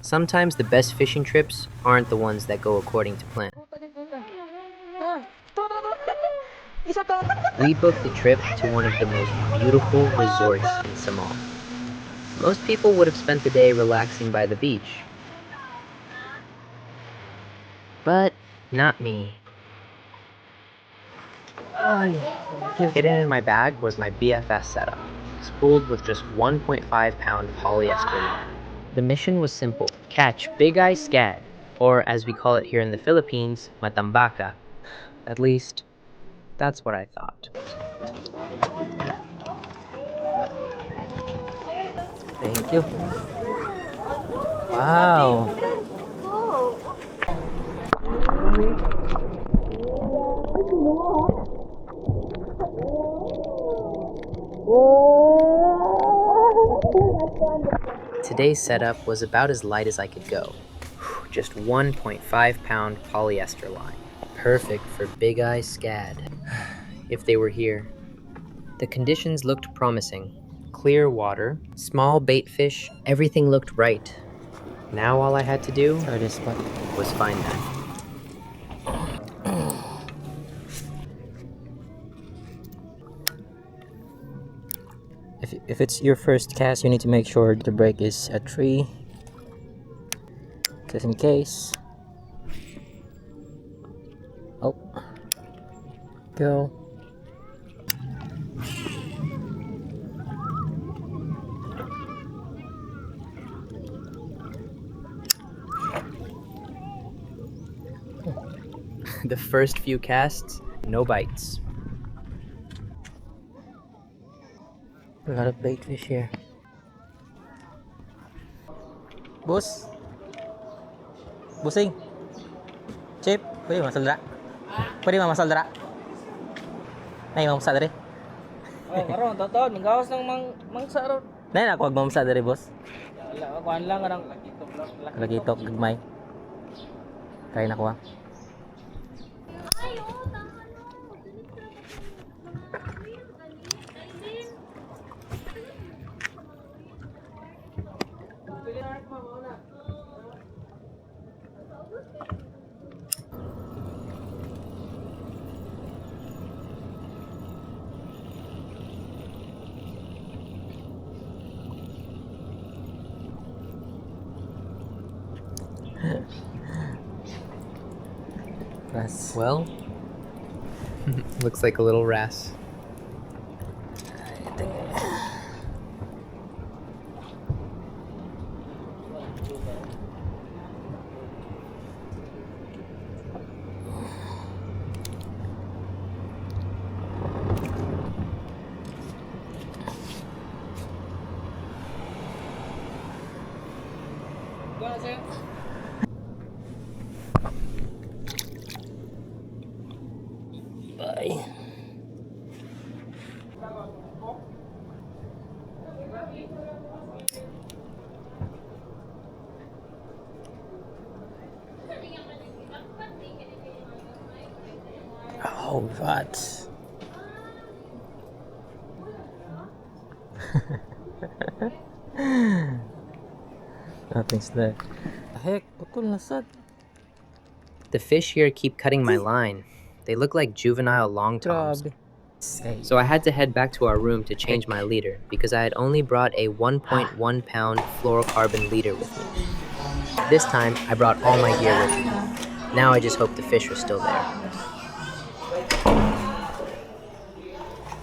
Sometimes the best fishing trips aren't the ones that go according to plan. We booked a trip to one of the most beautiful resorts in Samal. Most people would have spent the day relaxing by the beach. But not me. Hidden in my bag was my BFS setup, spooled with just 1.5-pound polyester line. The mission was simple: catch bigeye scad, or as we call it here in the Philippines, matambaka. At least, that's what I thought. Thank you. Wow. Today's setup was about as light as I could go. Just 1.5-pound polyester line. Perfect for bigeye scad, if they were here. The conditions looked promising. Clear water, small bait fish, everything looked right. Now all I had to do was find them. If it's your first cast, you need to make sure the break is at 3. Just in case. Oh. Go. The first few casts, no bites. A lot of bait fish here. Boss. Busing. Chip, pwede mamasal dra? Pwede mamasal dra? Ay, mamasal dra? Oh, karon taton manggawas ng mangsa ron. Nay, ako mamasal dra, boss. Wala kuan lang kanang Lagitok, gagmay. Kaya na ko. Well, looks like a little wrasse. Bye. Oh, what? Nothing's there. The heck? Putol na sad. The fish here keep cutting my line. They look like juvenile longtoms. Hey. So I had to head back to our room to change my leader because I had only brought a 1.1-pound fluorocarbon leader with me. This time, I brought all my gear with me. Now I just hope the fish are still there.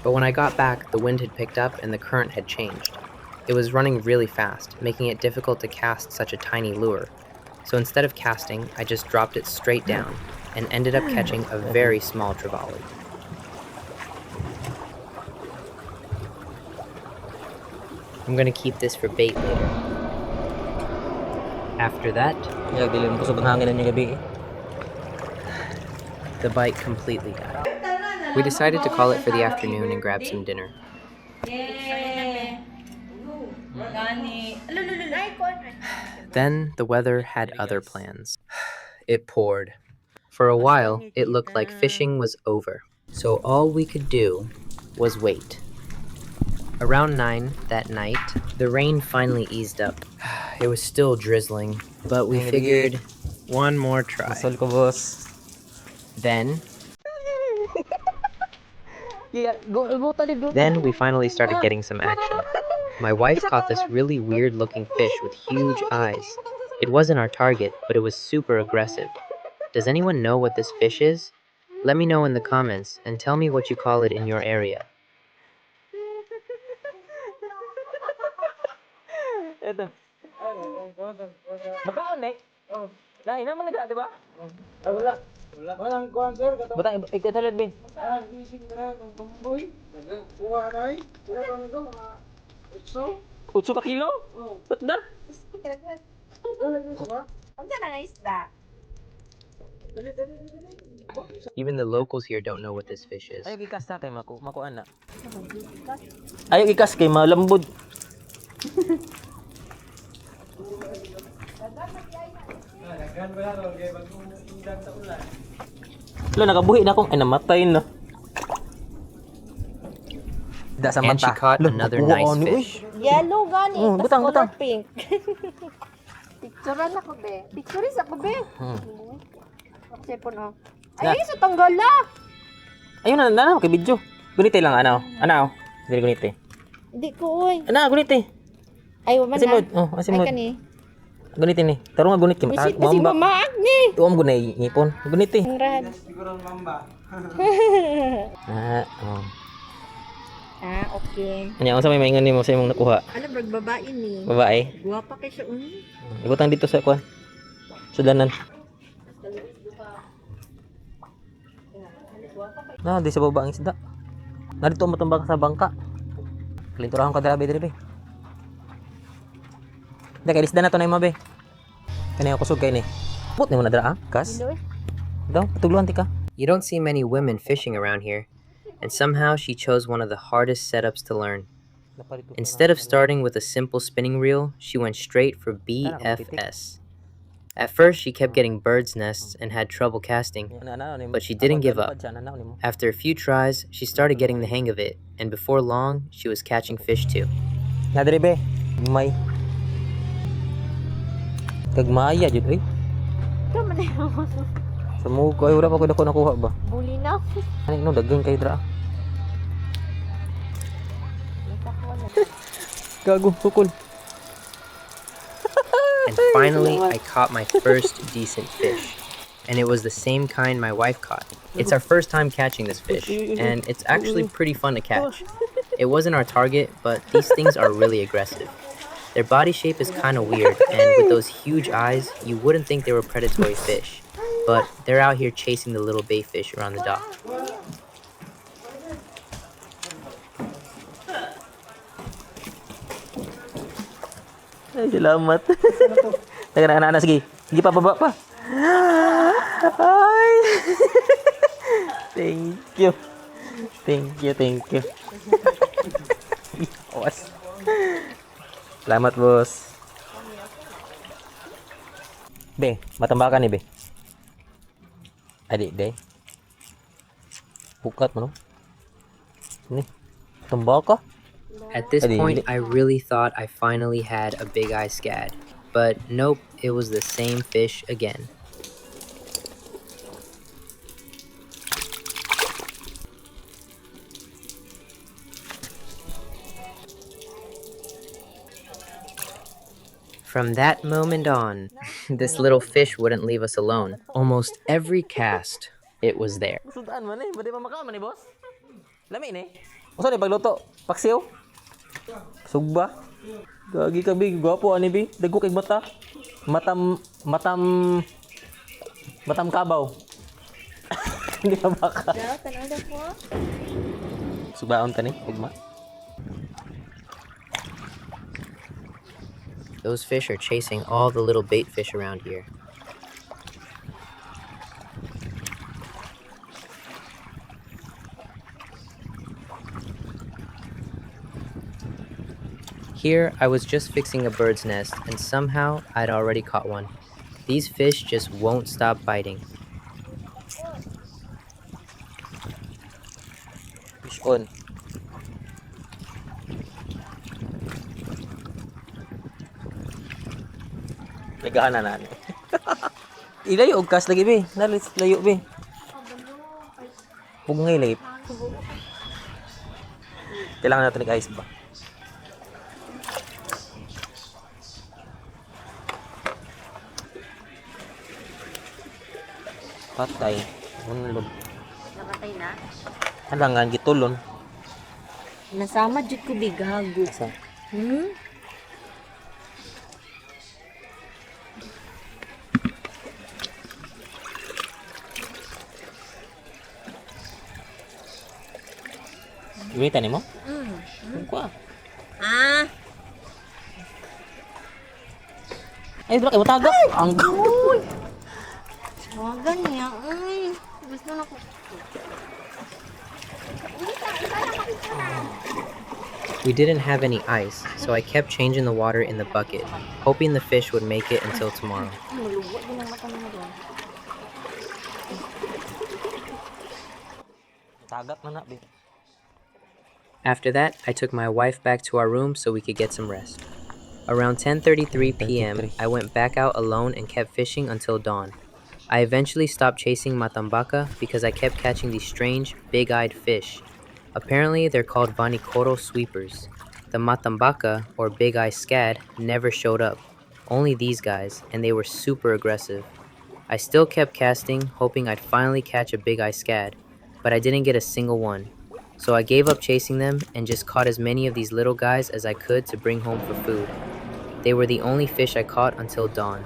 But when I got back, the wind had picked up and the current had changed. It was running really fast, making it difficult to cast such a tiny lure. So instead of casting, I just dropped it straight down and ended up catching a very small trevally. I'm gonna keep this for bait later. After that, the bite completely died. We decided to call it for the afternoon and grab some dinner. Then the weather had other plans. It poured. For a while, it looked like fishing was over. So all we could do was wait. Around 9 that night, the rain finally eased up. It was still drizzling, but we figured one more try. Masol ko, boss. Then Then we finally started getting some action. My wife caught this really weird looking fish with huge eyes. It wasn't our target, but it was super aggressive. Does anyone know what this fish is? Let me know in the comments and tell me what you call it in your area. Ito. Makaon eh. Oh. Lain naman nagda, di ba? Ay, wala. Walang kuhan, sir. Butang, ikatalad, Ben. Gising na ng tumboy. Kuha na eh. Kuha na ito, mga 8. 8 ka kilo? Oo. Ba't na? Ang na nga isda. Even the locals here don't know what this fish is. Ayaw ikas na kay makuan na. Ayaw ikas kay malambod. Wala, nakabuhi na akong, ay namatay na. Da sa And she mata. caught another nice fish. Yellow gani. Oh, Tas butang, color butang. pink. Picturean ako be. Picturean ako be. Kasi po no. Ay, sa tanggala. Ayun na kay video. Gunite lang, ano? Ano? Dili gunite. Hindi ko oy. Ana, gunite. Ay, waman Asimod. na. Oh, asimod. Ay, kani. Gunite ni. Taro nga gunit kay mata. Bisit kasi mamaag ni. Tuom gunay ngipon. Gunite. Ang rad. Oh. Ah, okay. Anya, unsa may maingon nimo sa imong nakuha? Ano, brag babae ni. Babae. Guwapa kay siya. Ibutang dito sa kuan. Sudanan. Na, di sa baba ang isda. Na dito matambaka sa bangka. Kalinturahan ko dala be dire be. Dek isda na to na imabe. Kani ako kusog kay ni. Bot nimo na dara ah? Kas. Daw, patugluhan ti ka. You don't see many women fishing around here, and somehow she chose one of the hardest setups to learn. Instead of starting with a simple spinning reel, she went straight for BFS. At first, she kept getting birds' nests and had trouble casting, but she didn't give up. After a few tries, she started getting the hang of it, and before long, she was catching fish too. Na dire be. May. Kagmaya jud oy. Ito man na. Sa muko ay wala pa ko dako nakuha ba. Buli na. Ani no dagang kay dra. Gago sukol. And finally, I caught my first decent fish. And it was the same kind my wife caught. It's our first time catching this fish, and it's actually pretty fun to catch. It wasn't our target, but these things are really aggressive. Their body shape is kind of weird, and with those huge eyes, you wouldn't think they were predatory fish. But they're out here chasing the little bait fish around the dock. Ay, salamat. Taga na anak sige. Sige pa baba pa. Ay. Thank you. Thank you. Awas. Salamat, boss. Be, matambaka ni be. Adik, de. Bukat mo no. Ni. Matambaka. At this point, I really thought I finally had a bigeye scad, but nope, it was the same fish again. From that moment on, this little fish wouldn't leave us alone. Almost every cast, it was there. Sudaan man eh, badi pa makaman ni boss. Lami ni. Usa ni pagluto, paksiw. Sugba. Gagi ka big, gwapo ani bi. Dago kay mata. Matam kabaw. Hindi pa baka. Tanada ko. Subaon ta ni, ugma. Those fish are chasing all the little bait fish around here. Here, I was just fixing a bird's nest, and somehow I'd already caught one. These fish just won't stop biting. Fish on. Ligahan na natin. Ilayo og kas lagi be. Nalis layo be. Huwag ngay late. Kailangan natin nag-ice ba? Patay. Unlog. Nakatay na? Halangan gitulon. Nasama jud ko bigago. Asa? Hmm? Gawita ni mo? Kuha. Ah! Ay, bro, kayo matagap. Ang Uy! Wagan niya. Ay! Gusto na ko. We didn't have any ice, so I kept changing the water in the bucket, hoping the fish would make it until tomorrow. Maluwag din ang mata mo doon. Tagap na na, be. After that, I took my wife back to our room so we could get some rest. Around 10:33 p.m., I went back out alone and kept fishing until dawn. I eventually stopped chasing matambaka because I kept catching these strange, big-eyed fish. Apparently, they're called Vanikoro sweepers. The matambaka, or big-eye scad, never showed up. Only these guys, and they were super aggressive. I still kept casting, hoping I'd finally catch a big-eye scad, but I didn't get a single one. So I gave up chasing them and just caught as many of these little guys as I could to bring home for food. They were the only fish I caught until dawn.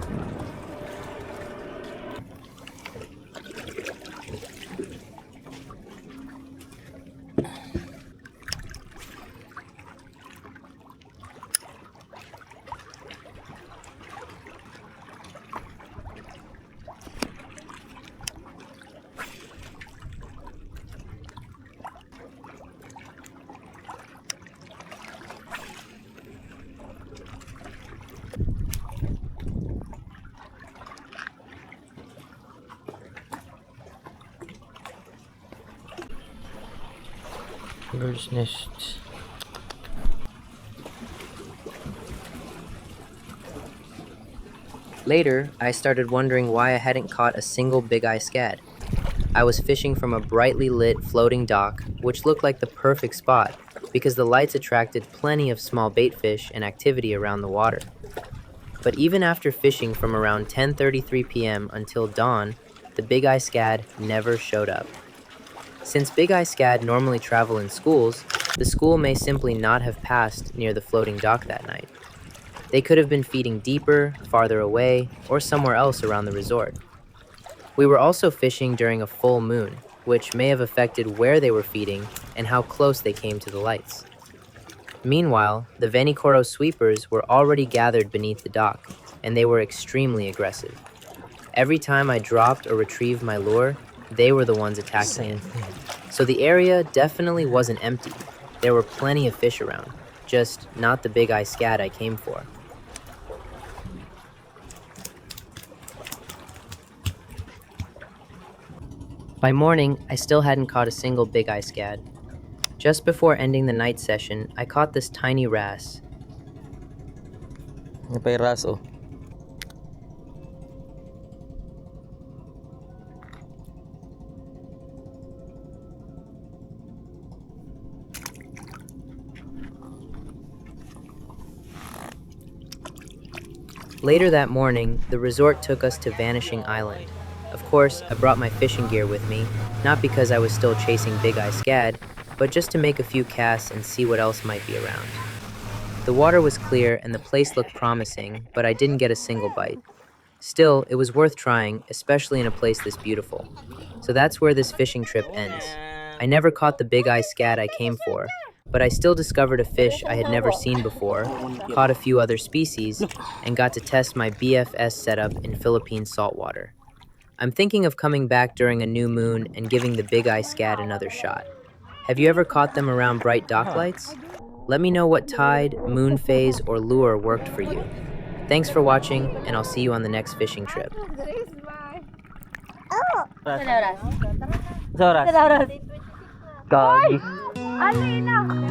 Bird's nest. Later, I started wondering why I hadn't caught a single big-eye scad. I was fishing from a brightly lit floating dock, which looked like the perfect spot because the lights attracted plenty of small bait fish and activity around the water. But even after fishing from around 10:33 p.m. until dawn, the big-eye scad never showed up. Since big-eye scad normally travel in schools, the school may simply not have passed near the floating dock that night. They could have been feeding deeper, farther away, or somewhere else around the resort. We were also fishing during a full moon, which may have affected where they were feeding and how close they came to the lights. Meanwhile, the Vanikoro sweepers were already gathered beneath the dock, and they were extremely aggressive. Every time I dropped or retrieved my lure, they were the ones attacking it. So the area definitely wasn't empty. There were plenty of fish around, just not the big-eye scad I came for. By morning, I still hadn't caught a single big-eye scad. Just before ending the night session, I caught this tiny wrasse. Napay raso. Later that morning, the resort took us to Vanishing Island. Of course, I brought my fishing gear with me, not because I was still chasing big-eye scad, but just to make a few casts and see what else might be around. The water was clear and the place looked promising, but I didn't get a single bite. Still, it was worth trying, especially in a place this beautiful. So that's where this fishing trip ends. I never caught the big-eye scad I came for, but I still discovered a fish I had never seen before, caught a few other species, and got to test my BFS setup in Philippine saltwater. I'm thinking of coming back during a new moon and giving the big-eye scad another shot. Have you ever caught them around bright dock lights? Let me know what tide, moon phase, or lure worked for you. Thanks for watching, and I'll see you on the next fishing trip. Zoras. Gagi. Alina!